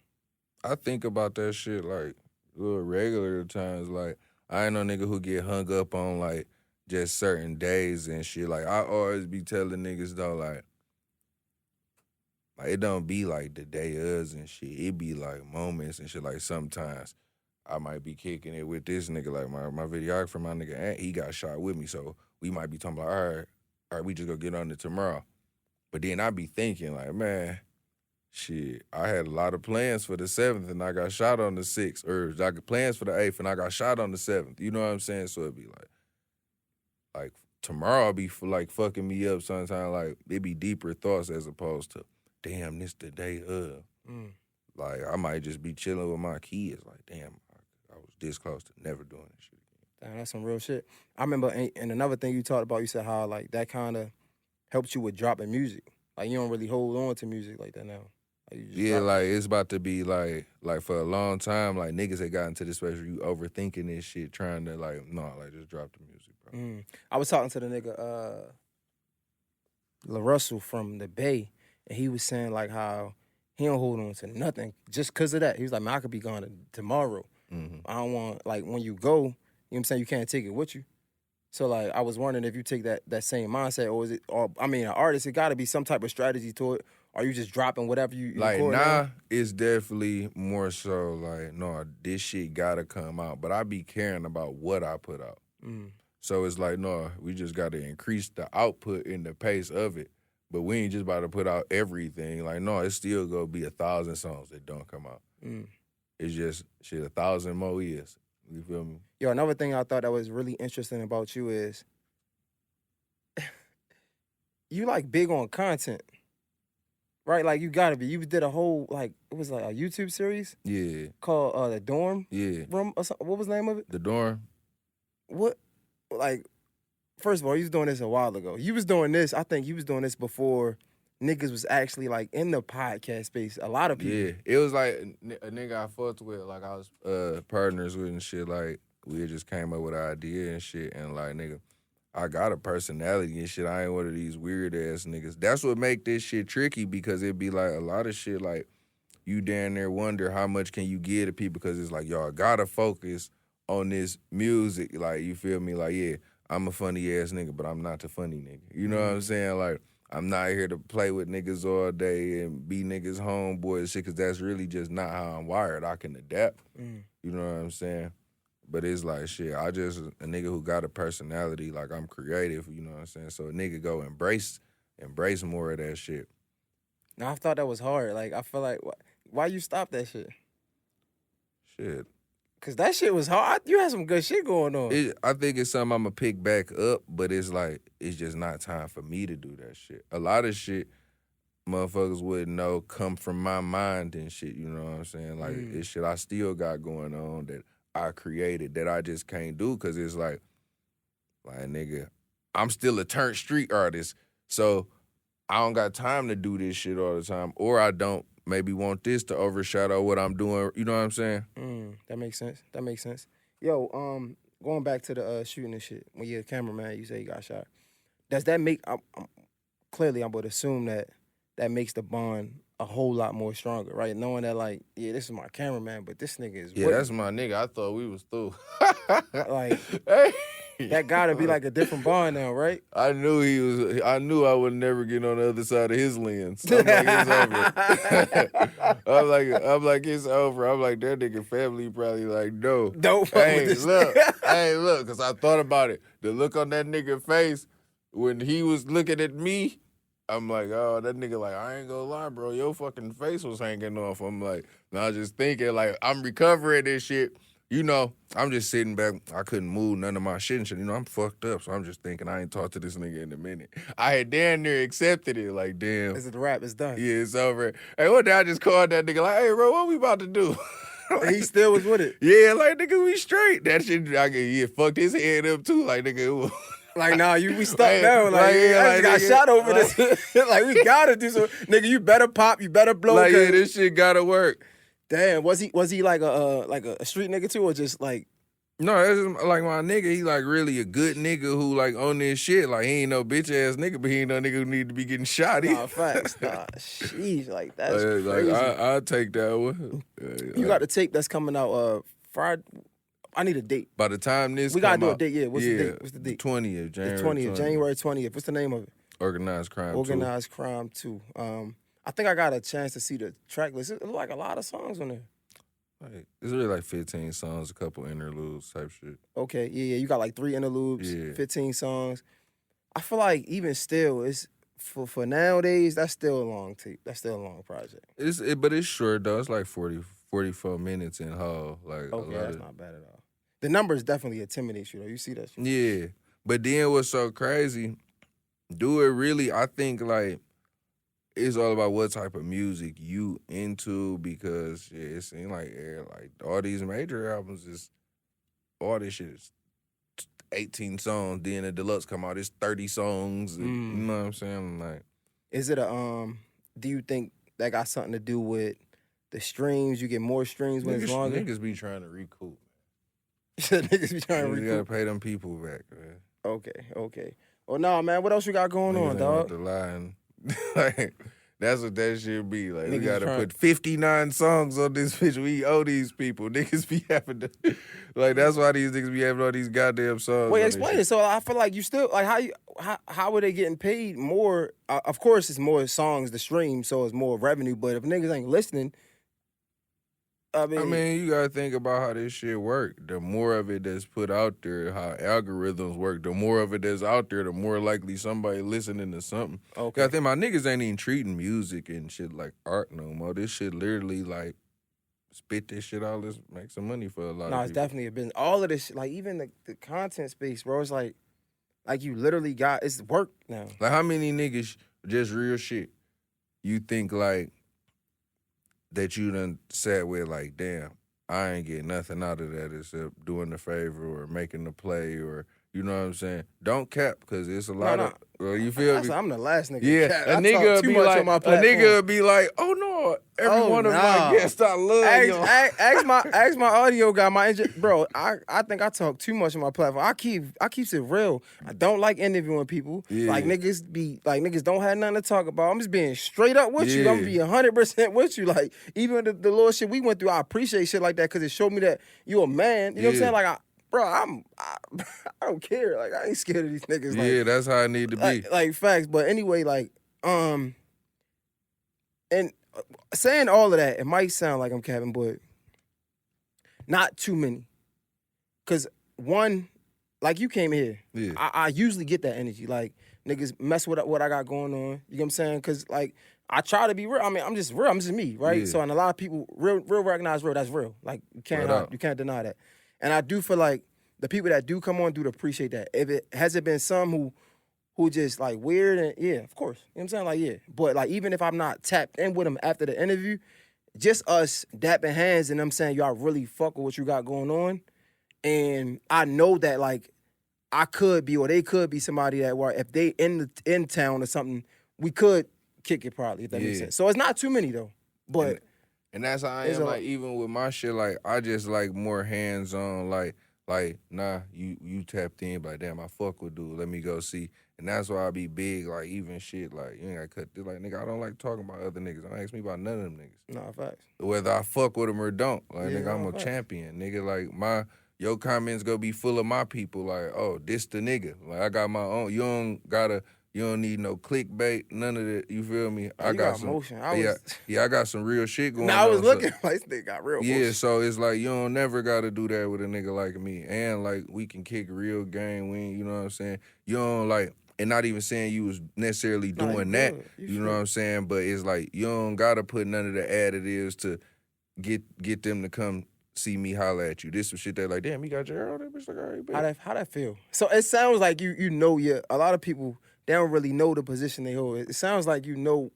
I think about that shit, like, little regular times. Like, I ain't no nigga who get hung up on, like, just certain days and shit. Like, I always be telling niggas, though, like, it don't be, like, the day of and shit. It be, like, moments and shit. Like, sometimes I might be kicking it with this nigga, like my videographer, my nigga Ant, he got shot with me, so we might be talking about, all right, we just gonna get on it tomorrow. But then I be thinking, like, man, shit, I had a lot of plans for the 7th and I got shot on the 6th, or I got plans for the 8th and I got shot on the 7th. You know what I'm saying? So it'd be like tomorrow be like fucking me up sometimes. Like, it be deeper thoughts as opposed to, damn, this the day of. Like, I might just be chilling with my kids, like, damn, I was this close to never doing this shit again. Damn, that's some real shit. I remember, and another thing you talked about, you said how, like, that kind of helped you with dropping music. Like, you don't really hold on to music like that now. Like, yeah, like, it's about to be, like for a long time, like, niggas had gotten to this space where you overthinking this shit, trying to, like, no, like, just drop the music, bro. I was talking to the nigga, La Russell from the Bay, and he was saying, like, how he don't hold on to nothing just because of that. He was like, man, I could be gone tomorrow. I don't want, like, when you go, you know what I'm saying, you can't take it with you. So, like, I was wondering if you take that same mindset, or is it, or, I mean, an artist, it got to be some type of strategy to it. Are you just dropping whatever you like, record nah, now? it's definitely more so, like, no, this shit got to come out. But I be caring about what I put out. So it's like, no, we just got to increase the output and the pace of it. But we ain't just about to put out everything. Like, no, it's still going to be 1,000 songs that don't come out. It's just, shit, 1,000 more years. You feel me? Yo, another thing I thought that was really interesting about you is you, like, big on content, right? Like, you got to be. You did a whole, like, it was like a YouTube series? Yeah. Called The Dorm? Yeah. Room or something. What was the name of it? The Dorm? What, like, first of all, you was doing this a while ago. You was doing this, I think you was doing this before niggas was actually, like, in the podcast space. A lot of people. Yeah, it was like a nigga I fucked with, like, I was partners with and shit. Like, we just came up with an idea and shit. And, like, nigga, I got a personality and shit. I ain't one of these weird ass niggas. That's what make this shit tricky, because it be like a lot of shit, like, you down there wonder how much can you give to people, because it's like, y'all gotta focus on this music. Like, you feel me? Like, yeah, I'm a funny ass nigga, but I'm not the funny nigga. You know what I'm saying? Like, I'm not here to play with niggas all day and be niggas homeboy and shit, because that's really just not how I'm wired. I can adapt. You know what I'm saying? But it's like, shit, I just a nigga who got a personality, like I'm creative, you know what I'm saying? So a nigga go embrace more of that shit. Now, I thought that was hard. Like, I feel like, why you stop that shit? Shit. Because that shit was hard. You had some good shit going on. I think it's something I'm going to pick back up, but it's like, it's just not time for me to do that shit. A lot of shit motherfuckers wouldn't know come from my mind and shit, you know what I'm saying? Like, it's shit I still got going on that I created that I just can't do, because it's like, nigga, I'm still a turned street artist, so I don't got time to do this shit all the time, or I don't maybe want this to overshadow what I'm doing, you know what I'm saying? That makes sense. Yo, going back to the shooting and shit, when you're a cameraman, you say you got shot. Does that make, clearly I would assume that makes the bond a whole lot more stronger, right? Knowing that, like, yeah, this is my cameraman, but this nigga is that's my nigga. I thought we was through. Like, hey. That gotta be like a different bond now, right? I knew I would never get on the other side of his lens. I'm like, it's over. I'm like, it's over. I'm like, that nigga family probably like, no. Don't fuck with this. Look, because I thought about it. The look on that nigga face when he was looking at me, I'm like, oh, that nigga like, I ain't gonna lie, bro. Your fucking face was hanging off. I'm like, I was just thinking, like, I'm recovering this shit. You know, I'm just sitting back. I couldn't move none of my shit and shit. You know, I'm fucked up. So I'm just thinking I ain't talked to this nigga in a minute. I had damn near accepted it. Like, damn. Is it the rap? It's done. Yeah, it's over. Hey, one day I just called that nigga like, hey, bro, what we about to do? Like, he still was with it. Yeah, like, nigga, we straight. That shit, he fucked his head up too. Like, nigga, like, nah, we stuck now. Like, I just got shot over this. Like, we gotta do something. Nigga, you better pop, you better blow. Like, yeah, this shit gotta work. Damn, was he like a street nigga too, or just like? No, that's like my nigga. He like really a good nigga who like on this shit. Like, he ain't no bitch ass nigga, but he ain't no nigga who need to be getting shot. Nah, facts. Nah, sheesh, like that's crazy. Like, I'll take that one. You got the tape that's coming out Friday. I need a date. By the time this we gotta do a date. Yeah, what's the date? What's the date? 20th, January 20th. What's the name of it? Organized Crime 2. Organized Crime 2. I think I got a chance to see the track list. It look like a lot of songs on there. Like, it's really like 15 songs, a couple interludes type shit. Okay, yeah, you got like 3 interludes, 15 songs. I feel like even still, it's for nowadays, that's still a long tape. That's still a long project. But it's short though. It's like 44 minutes in whole. Like, okay, that's not bad at all. The numbers definitely intimidate you though. You see that shit? Yeah, but then what's so crazy? Do it really? I think like. It's all about what type of music you into, because it seems like all these major albums is all this shit is 18 songs. Then the deluxe come out, it's 30 songs. And, you know what I'm saying? Like, is it do you think that got something to do with the streams? You get more streams when it's longer. Niggas be trying to recoup. Niggas be trying to recoup. You gotta pay them people back, man. Okay. Well, nah, man. What else you got going on, dog? The line. Like, that's what that shit be. Like, we gotta put 59 songs on this bitch. We owe these people. Niggas be having to, like, that's why these niggas be having all these goddamn songs. Wait, explain it. So I feel like you still, like, how are they getting paid more? Of course, it's more songs to stream, so it's more revenue. But if niggas ain't listening, I mean, you gotta think about how this shit work. The more of it that's put out there, how algorithms work, the more of it that's out there, the more likely somebody listening to something. Okay. I think my niggas ain't even treating music and shit like art no more. This shit literally like spit this shit out, let's make some money for a lot of people. No, it's definitely a business. All of this shit, like even the content space, bro, it's like you literally got, it's work now. Like, how many niggas, just real shit, you think like that you done sat with like, damn, I ain't getting nothing out of that except doing the favor or making the play, or, you know what I'm saying? Don't cap, because it's a lot of, well, you feel me? I'm the last nigga. Yeah, a nigga be like, oh no, every one of my guests I love. Ask my audio guy, bro. I think I talk too much on my platform. I keep it real. I don't like interviewing people. Yeah. Like niggas don't have nothing to talk about. I'm just being straight up with you. I'm gonna be 100% with you. Like, even the little shit we went through, I appreciate shit like that because it showed me that you a man. You know what I'm saying? Like, I don't care. Like, I ain't scared of these niggas. Like, yeah, that's how I need to be. Like facts. But anyway, like, And saying all of that, it might sound like I'm capping, but not too many. Cause one, like you came here, Yeah. I usually get that energy. Like niggas mess with what I got going on. You know what I'm saying? Cause like I try to be real. I mean, I'm just real. I'm just me, right? Yeah. So and a lot of people real recognize real. That's real. Like you can't deny that. And I do feel like the people that do come on do appreciate that. If it hasn't been some who just like weird and yeah, of course. You know what I'm saying? Like, yeah. But like even if I'm not tapped in with them after the interview, just us dapping hands and them saying y'all really fuck with what you got going on. And I know that like I could be or they could be somebody that were if they in town or something, we could kick it probably, if that makes sense. So it's not too many though. But and that's how I am, like, even with my shit, like, I just like more hands-on, like, nah, you tapped in, like, damn, I fuck with dude, let me go see. And that's why I be big, like, even shit, like, you ain't gotta cut this, like, nigga, I don't like talking about other niggas. Don't ask me about none of them niggas. Nah, facts. Whether I fuck with them or don't. Like, nigga, I'm a champion. Nigga, like, your comments gonna be full of my people, like, oh, this the nigga. Like, I got my own, you don't need no clickbait, none of that. You feel me? I got some emotion. I got some real shit going on. I was looking like this nigga got real emotion. Yeah, so it's like you don't never gotta do that with a nigga like me. And like we can kick real game. You know what I'm saying? You don't like, and not even saying you was necessarily doing that. You know what I'm saying? But it's like you don't gotta put none of the additives to get them to come see me holler at you. This some shit that like, damn, you got your hair on that bitch, like, all right, bet. How that feel? So it sounds like you know a lot of people, they don't really know the position they hold. It sounds like you know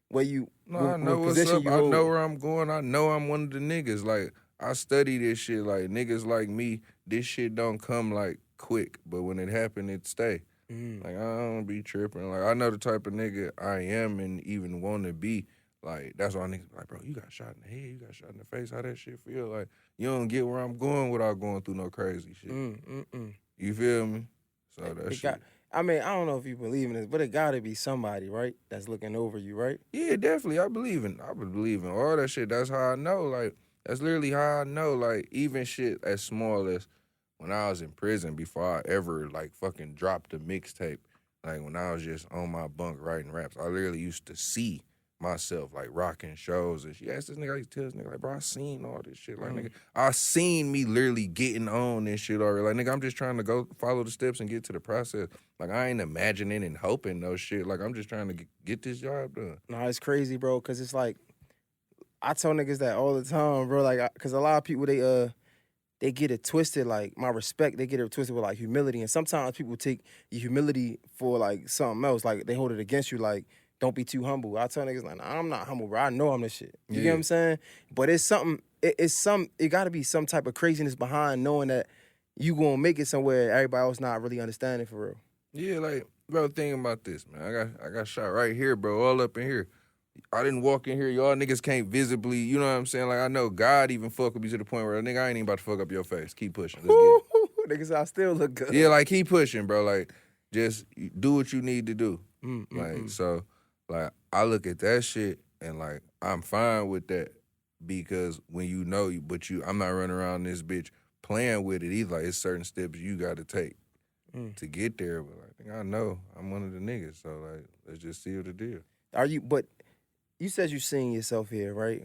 where you I know what's up. I know where I'm going. I know I'm one of the niggas. Like, I study this shit. Like, niggas like me, this shit don't come, like, quick. But when it happen, it stay. Like, I don't be tripping. Like, I know the type of nigga I am and even want to be. Like, that's why niggas be like, bro, you got shot in the head, you got shot in the face. How that shit feel? Like, you don't get where I'm going without going through no crazy shit. You feel me? So that shit. I mean, I don't know if you believe in this, but it gotta be somebody, right? That's looking over you, right? Yeah, definitely. I believe in all that shit. That's how I know. Like, that's literally how I know. Like, even shit as small as when I was in prison before I ever, like, fucking dropped a mixtape. Like, when I was just on my bunk writing raps, I literally used to see myself, like, rocking shows and shit. This nigga, I used to tell this nigga, like, bro, I seen all this shit. Like, nigga, I seen me literally getting on this shit already. Like, nigga, I'm just trying to go follow the steps and get to the process. Like, I ain't imagining and hoping no shit. Like, I'm just trying to get this job done. Nah, it's crazy, bro, because it's like, I tell niggas that all the time, bro, like, because a lot of people, they get it twisted, like, my respect, they get it twisted with, like, humility. And sometimes people take your humility for, like, something else. Like, they hold it against you, like, don't be too humble. I tell niggas, like, nah, I'm not humble, bro. I know I'm the shit. You get what I'm saying? But it's something, it got to be some type of craziness behind knowing that you going to make it somewhere everybody else not really understanding for real. Yeah, like, bro, think about this, man. I got shot right here, bro, all up in here. I didn't walk in here. Y'all niggas can't visibly, you know what I'm saying? Like, I know God even fuck with me to the point where, nigga, I ain't even about to fuck up your face. Keep pushing. Let's get it. Niggas, I still look good. Yeah, like, keep pushing, bro. Like, just do what you need to do. So, like, I look at that shit and, like, I'm fine with that because when you know, I'm not running around this bitch playing with it either. Like, it's certain steps you got to take to get there. But, like, I know I'm one of the niggas. So, like, let's just seal the deal. But you said you seen yourself here, right?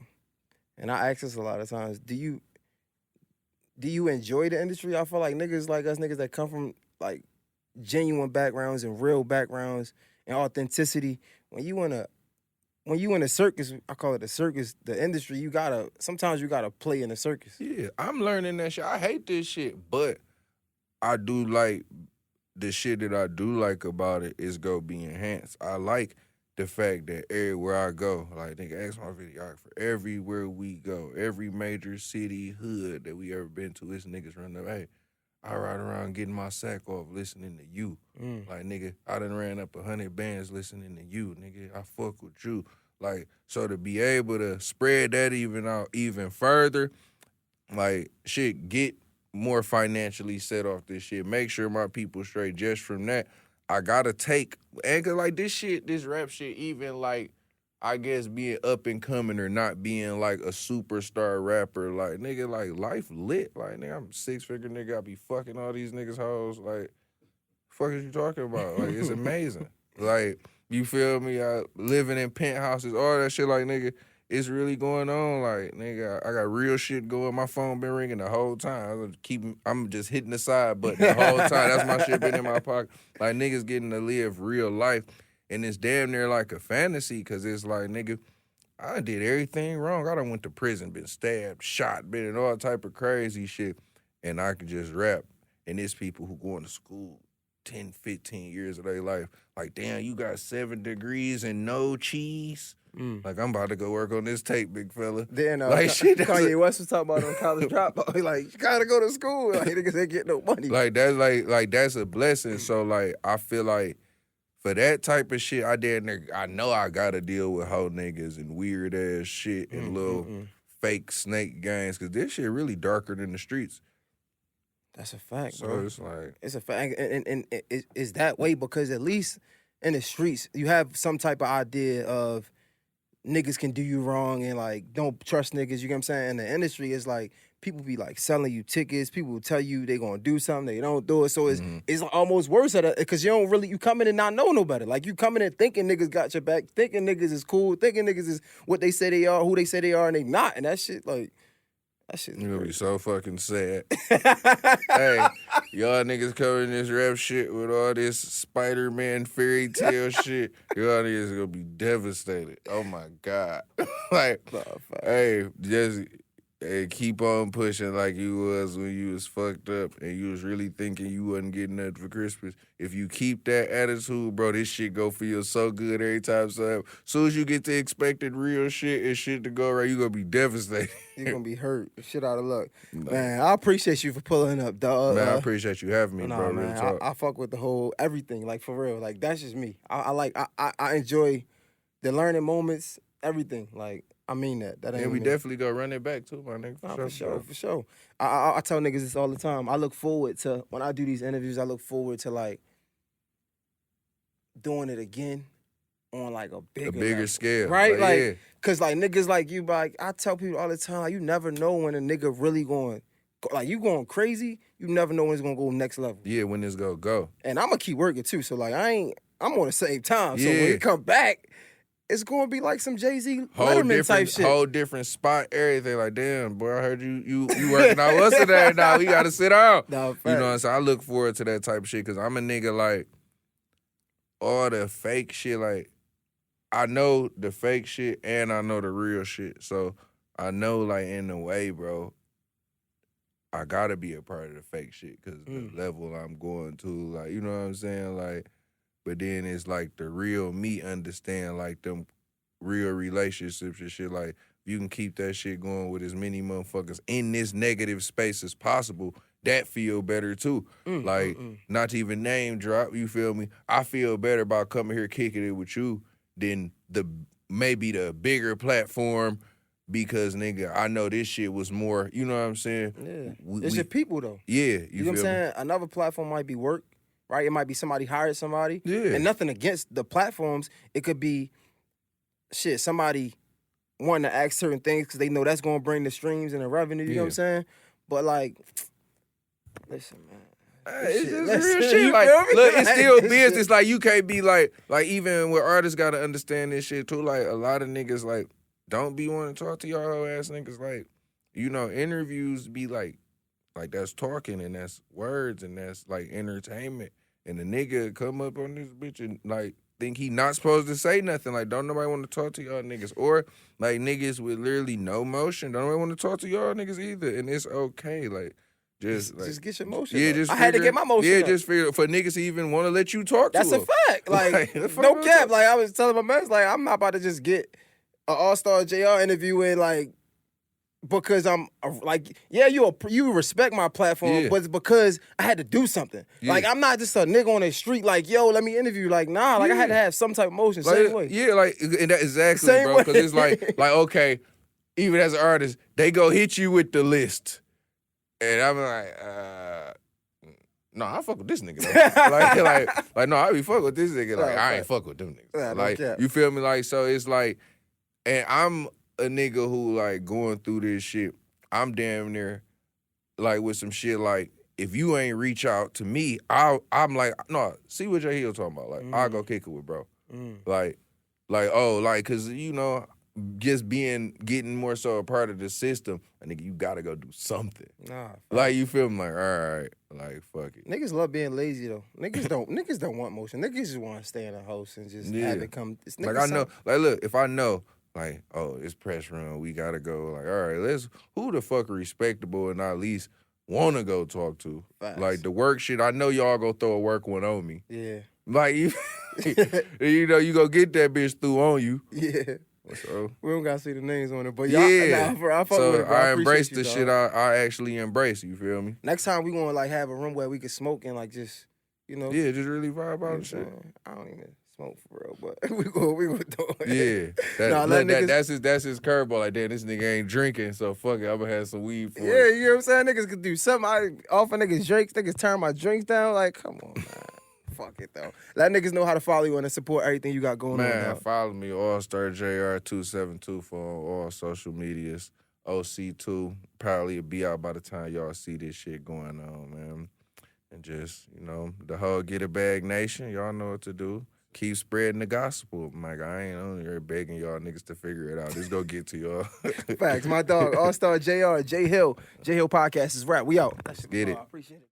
And I ask this a lot of times. Do you enjoy the industry? I feel like niggas like us, niggas that come from, like, genuine backgrounds and real backgrounds and authenticity. When you in a circus, I call it a circus, the industry, sometimes you gotta play in a circus. Yeah, I'm learning that shit. I hate this shit, but I do like the shit that I do like about it is go be enhanced. I like the fact that everywhere I go, like, nigga, ask my videographer, everywhere we go, every major city, hood that we ever been to, it's niggas running up, hey, I ride around getting my sack off listening to you. Like, nigga, I done ran up 100 bands listening to you, nigga. I fuck with you. Like, so to be able to spread that even out even further, like, shit, get more financially set off this shit. Make sure my people straight just from that. I gotta take, and cause like this rap shit, even like, I guess being up and coming or not being like a superstar rapper, like, nigga, like, life lit. Like, nigga, I'm a 6-figure nigga. I be fucking all these niggas hoes. Like, fuck is you talking about? Like, it's amazing. Like, You feel me? Living in penthouses, all that shit. Like, nigga, it's really going on. Like, nigga, I got real shit going. My phone been ringing the whole time. I'm just hitting the side button the whole time. That's my shit been in my pocket. Like, niggas getting to live real life. And it's damn near like a fantasy because it's like, nigga, I did everything wrong. I done went to prison, been stabbed, shot, been in all type of crazy shit. And I could just rap. And there's people who going to school 10, 15 years of their life. Like, damn, you got 7 degrees and no cheese? Like, I'm about to go work on this tape, big fella. Then like, shit, Kanye West was talking about on College Dropout. Like, you gotta go to school. Like, niggas ain't get no money. Like, that's a blessing. So, like, I feel like for that type of shit, I know I gotta deal with hoe niggas and weird ass shit and little fake snake gangs, because this shit really darker than the streets. That's a fact, so bro. It's like, it's a fact, and it's that way because at least in the streets you have some type of idea of niggas can do you wrong and like don't trust niggas. You get what I'm saying? In the industry, it's like people be like selling you tickets. People will tell you they gonna do something, they don't do it. So it's almost worse at it because you come in and not know no better. Like you come in and thinking niggas got your back, thinking niggas is cool, thinking niggas is what they say they are, who they say they are, and they not. And that shit like. You're gonna be so fucking sad. Hey, y'all niggas covering this rap shit with all this Spider-Man fairy tale shit. Y'all niggas gonna be devastated. Oh my God. Like, hey, just keep on pushing like you was when you was fucked up and you was really thinking you wasn't getting nothing for Christmas. If you keep that attitude, bro, this shit go feel so good every time. So as soon as you get to expecting real shit and shit to go right, you gonna be devastated. You're gonna be hurt. Shit out of luck. No. Man, I appreciate you for pulling up, dog. Man, I appreciate you having me, bro. Man, real talk. I fuck with the whole everything, like for real. Like that's just me. I enjoy the learning moments, everything. Like I mean that. And we definitely go run it back too, my nigga. For sure. I tell niggas this all the time. I look forward to when I do these interviews. I look forward to like doing it again on like a bigger scale, right? Like, cause like niggas like you, like I tell people all the time, like, you never know when a nigga really going, like you going crazy. You never know when it's gonna go next level. Yeah, when it's gonna go. And I'm gonna keep working too. So like I'm on the same time. So when you come back, it's gonna be like some Jay-Z Letterman type shit. Whole different spot, everything. Like, damn, boy, I heard you working out what's today? Now we gotta sit down. No, you know what I'm saying? I look forward to that type of shit because I'm a nigga like all the fake shit. Like, I know the fake shit and I know the real shit. So I know, like, in a way, bro, I gotta be a part of the fake shit because the level I'm going to, like, you know what I'm saying? Like, but then it's like the real me understand like them real relationships and shit. Like, if you can keep that shit going with as many motherfuckers in this negative space as possible, that feel better too. Not to even name drop, you feel me? I feel better about coming here kicking it with you than maybe the bigger platform because, nigga, I know this shit was more, you know what I'm saying? Yeah. It's your people, though. Yeah. You know what I'm saying? Another platform might be work. Right, it might be somebody hired somebody, and nothing against the platforms. It could be, somebody wanting to ask certain things because they know that's gonna bring the streams and the revenue. You know what I'm saying? But like, listen, man, it's just real shit. Like, look, it's still business. Like, you can't be like even with artists gotta understand this shit too. Like, a lot of niggas like don't be wanting to talk to y'all hoe ass niggas. Like, you know, interviews be like that's talking and that's words and that's like entertainment. And the nigga come up on this bitch and like think he not supposed to say nothing. Like, don't nobody want to talk to y'all niggas. Or like niggas with literally no motion. Don't nobody want to talk to y'all niggas either. And it's okay. Like, just get your motion. Yeah, I had to get my motion. Yeah, up. Just figure for niggas to even want to let you talk That's to them. That's a fact. Like no cap. Like I was telling my man, like I'm not about to just get an AllStar JR interview in like. Because I'm like, you respect my platform, but it's because I had to do something. Yeah. Like, I'm not just a nigga on the street like, yo, let me interview. Like, nah, like I had to have some type of motion, like, same way. Yeah, like, and that exactly, same bro. Because it's like, okay, even as an artist, they go hit you with the list. And I'm like, no, I fuck with this nigga. like, no, I be fuck with this nigga. Like, I ain't fuck with them niggas. Like, you feel me? Like, so it's like, and I'm a nigga who like going through this shit, I'm damn near like with some shit like if you ain't reach out to me, I'm like, no, see what Jay Hill talking about. Like, I'll go kick it with bro. Cause you know, just getting more so a part of the system, I think you gotta go do something. Nah, like you feel me? Like, all right, like fuck it. Niggas love being lazy though. Niggas don't want motion. Niggas just want to stay in a house and just have it come. Like I know, like look, if I know, like, oh, it's press run, we gotta go. Like, all right, who the fuck are respectable and at least want to go talk to? Facts. Like the work shit, I know y'all go throw a work one on me. Yeah. Like you know, you go get that bitch through on you. Yeah. So we don't gotta see the names on it, but yeah. bro, I fuck so with it, bro. I embrace the dog. shit I actually embrace. You feel me? Next time we gonna like have a room where we can smoke and like just, you know. Yeah, just really vibe out and shit. I don't even smoke for real, but we gonna do it. Yeah, that's his curveball. Like, damn, this nigga ain't drinking, so fuck it, I'm gonna have some weed for it. Yeah, you know what I'm saying? Niggas could do something. I offer niggas drinks. Niggas turn my drinks down. Like, come on, man. Fuck it though. Let niggas know how to follow you and to support everything you got going on. Man, follow me, AllStar JR272 for all social medias. OC2 probably will be out by the time y'all see this shit going on, man. And just, you know, the whole Get It Bag Nation, y'all know what to do. Keep spreading the gospel. Like, I ain't on here begging y'all niggas to figure it out. Just go get to y'all. Facts. My dog, AllStar JR, J Hill. J Hill Podcast is rap. We out. Let's get it. I appreciate it.